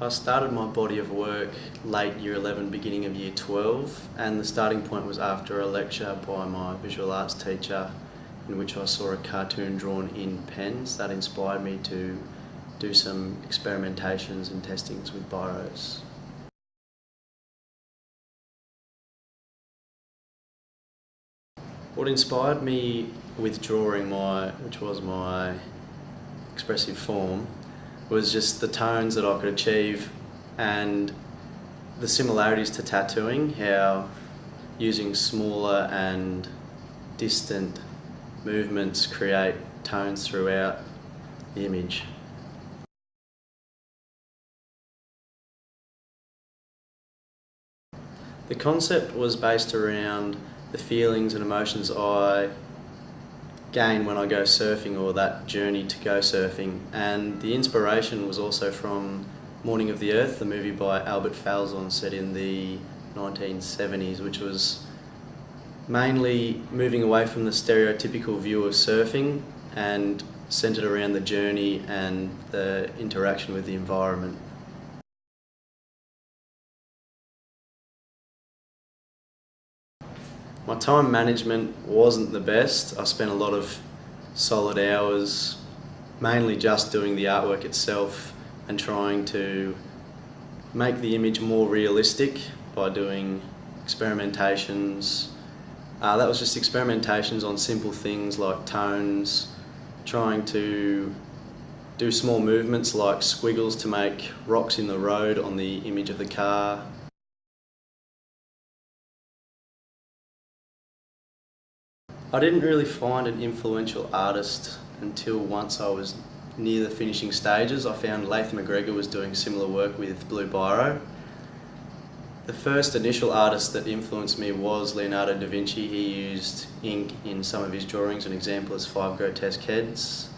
I started my body of work late Year 11, beginning of Year 12, and the starting point was after a lecture by my visual arts teacher in which I saw a cartoon drawn in pens that inspired me to do some experimentations and testings with biros. What inspired me with drawing which was my expressive form, was just the tones that I could achieve and the similarities to tattooing, how using smaller and distant movements create tones throughout the image. The concept was based around the feelings and emotions I gain when I go surfing, or that journey to go surfing, and the inspiration was also from Morning of the Earth, the movie by Albert Falzon set in the 1970s, which was mainly moving away from the stereotypical view of surfing and centred around the journey and the interaction with the environment. My time management wasn't the best. I spent a lot of solid hours mainly just doing the artwork itself and trying to make the image more realistic by doing experimentations. That was just experimentations on simple things like tones, trying to do small movements like squiggles to make rocks in the road on the image of the car. I didn't really find an influential artist until once I was near the finishing stages. I found Latham McGregor was doing similar work with blue biro. The first initial artist that influenced me was Leonardo da Vinci. He used ink in some of his drawings. An example is 5 grotesque heads.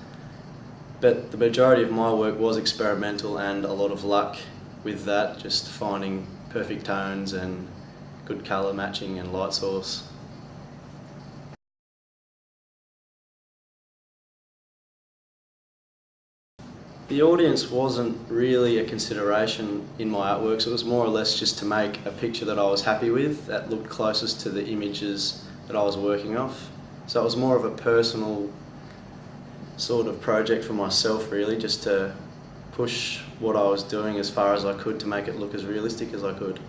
But the majority of my work was experimental and a lot of luck with that, just finding perfect tones and good colour matching and light source. The audience wasn't really a consideration in my artworks. It was more or less just to make a picture that I was happy with, that looked closest to the images that I was working off. So it was more of a personal sort of project for myself, really, just to push what I was doing as far as I could to make it look as realistic as I could.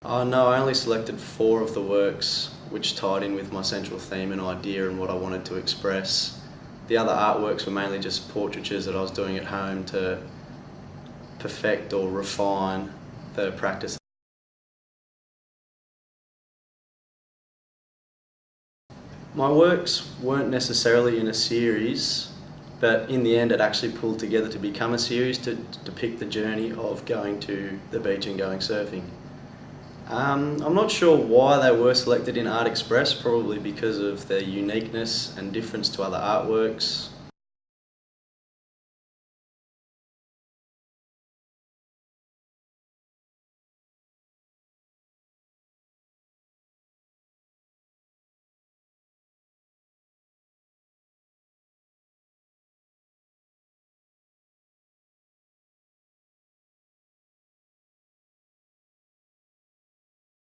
No, I only selected 4 of the works which tied in with my central theme and idea and what I wanted to express. The other artworks were mainly just portraitures that I was doing at home to perfect or refine the practice. My works weren't necessarily in a series, but in the end it actually pulled together to become a series to depict the journey of going to the beach and going surfing. I'm not sure why they were selected in ARTEXPRESS, probably because of their uniqueness and difference to other artworks.